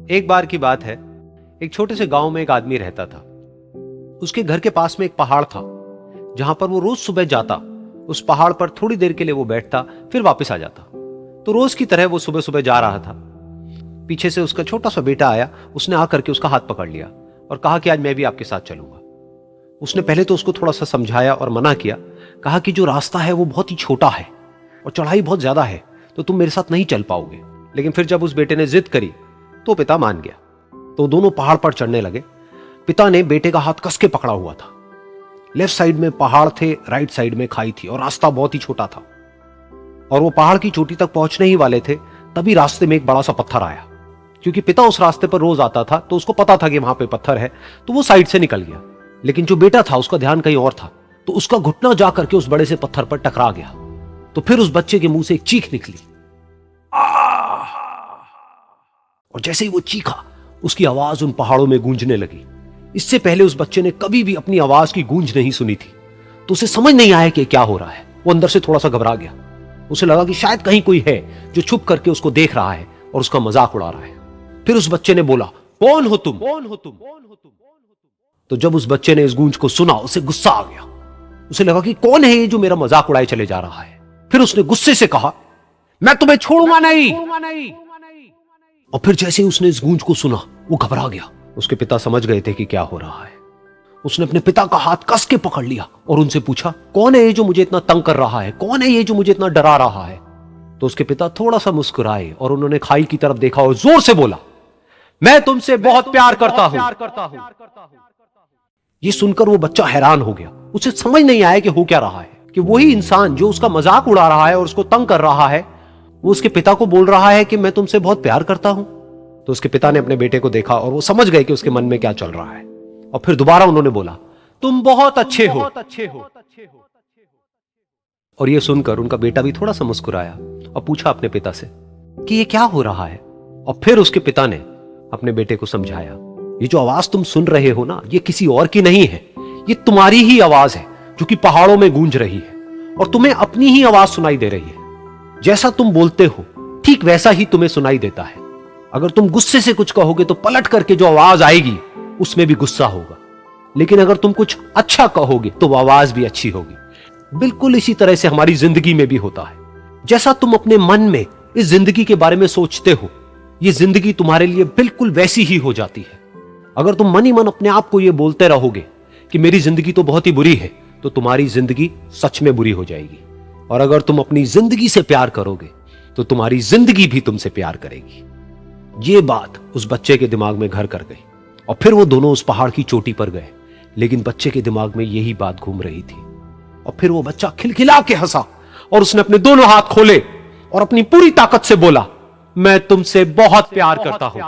एक बार की बात है, एक छोटे से गांव में एक आदमी रहता था। उसके घर के पास में एक पहाड़ था जहां पर वो रोज सुबह जाता। उस पहाड़ पर थोड़ी देर के लिए वो बैठता, फिर वापस आ जाता। तो रोज की तरह वो सुबह सुबह जा रहा था। पीछे से उसका छोटा सा बेटा आया। उसने आकर के उसका हाथ पकड़ लिया और कहा कि आज मैं भी आपके साथ चलूंगा। उसने पहले तो उसको थोड़ा सा समझाया और मना किया। कहा कि जो रास्ता है वो बहुत ही छोटा है और चढ़ाई बहुत ज्यादा है, तो तुम मेरे साथ नहीं चल पाओगे। लेकिन फिर जब उस बेटे ने जिद करी तो पिता मान गया। तो दोनों पहाड़ पर चढ़ने लगे। पिता ने बेटे का हाथ कस के पकड़ा हुआ था। लेफ्ट साइड में पहाड़ थे, राइट साइड में खाई थी और रास्ता बहुत ही छोटा था। और वो पहाड़ की चोटी तक पहुंचने ही वाले थे, तभी रास्ते में एक बड़ा सा पत्थर आया। क्योंकि पिता उस रास्ते पर रोज आता था तो उसको पता था कि वहां पे पत्थर है, तो वो साइड से निकल गया। लेकिन जो बेटा था उसका ध्यान कहीं और था, तो उसका घुटना जाकर के उस बड़े से पत्थर पर टकरा गया। तो फिर उस बच्चे के मुंह से एक चीख निकली। और जैसे ही वो चीखा, उसकी आवाज उन पहाड़ों में गूंजने लगी। इससे पहले उस बच्चे ने कभी भी अपनी आवाज की गूंज नहीं सुनी थी, तो उसे समझ नहीं आया कि क्या हो रहा है। वो अंदर से थोड़ा सा घबरा गया। उसे लगा कि शायद कहीं कोई है जो छुप करके उसको देख रहा है और उसका मजाक उड़ा रहा है। फिर उस बच्चे ने बोला, कौन हो तुम? कौन हो तुम? तो जब उस बच्चे ने इस गूंज को सुना, उसे गुस्सा आ गया। उसे लगा कि कौन है ये जो मेरा मजाक उड़ाए चले जा रहा है। फिर उसने गुस्से से कहा, मैं तुम्हें छोड़ूंगा नहीं। और फिर जैसे ही उसने इस गूंज को सुना, वो घबरा गया। उसके पिता समझ गए थे कि क्या हो रहा है। उसने अपने पिता का हाथ कस के पकड़ लिया और उनसे पूछा, कौन है ये जो मुझे इतना तंग कर रहा है? कौन है ये जो मुझे इतना डरा रहा है? तो उसके पिता थोड़ा सा मुस्कुराए और उन्होंने खाई की तरफ देखा और जोर से बोला, मैं तुमसे बहुत प्यार करता हूं। ये सुनकर वो बच्चा हैरान हो गया। उसे समझ नहीं आया कि हो क्या रहा है, कि वही इंसान जो उसका मजाक उड़ा रहा है और उसको तंग कर रहा है, वो उसके पिता को बोल रहा है कि मैं तुमसे बहुत प्यार करता हूं। तो उसके पिता ने अपने बेटे को देखा और वो समझ गए कि उसके मन में क्या चल रहा है। और फिर दोबारा उन्होंने बोला, तुम बहुत अच्छे हो। और ये सुनकर उनका बेटा भी थोड़ा सा मुस्कुराया और पूछा अपने पिता से कि ये क्या हो रहा है। और फिर उसके पिता ने अपने बेटे को समझाया, ये जो आवाज तुम सुन रहे हो ना, ये किसी और की नहीं है, ये तुम्हारी ही आवाज है जो कि पहाड़ों में गूंज रही है और तुम्हें अपनी ही आवाज सुनाई दे रही है। जैसा तुम बोलते हो ठीक वैसा ही तुम्हें सुनाई देता है। अगर तुम गुस्से से कुछ कहोगे तो पलट करके जो आवाज आएगी उसमें भी गुस्सा होगा, लेकिन अगर तुम कुछ अच्छा कहोगे तो वो आवाज भी अच्छी होगी। बिल्कुल इसी तरह से हमारी जिंदगी में भी होता है। जैसा तुम अपने मन में इस जिंदगी के बारे में सोचते हो, ये जिंदगी तुम्हारे लिए बिल्कुल वैसी ही हो जाती है। अगर तुम मन ही मन अपने आप को ये बोलते रहोगे कि मेरी जिंदगी तो बहुत ही बुरी है, तो तुम्हारी जिंदगी सच में बुरी हो जाएगी। और अगर तुम अपनी जिंदगी से प्यार करोगे तो तुम्हारी जिंदगी भी तुमसे प्यार करेगी। ये बात उस बच्चे के दिमाग में घर कर गई और फिर वो दोनों उस पहाड़ की चोटी पर गए। लेकिन बच्चे के दिमाग में यही बात घूम रही थी। और फिर वो बच्चा खिलखिला के हंसा और उसने अपने दोनों हाथ खोले और अपनी पूरी ताकत से बोला, मैं तुमसे बहुत प्यार करता हूं।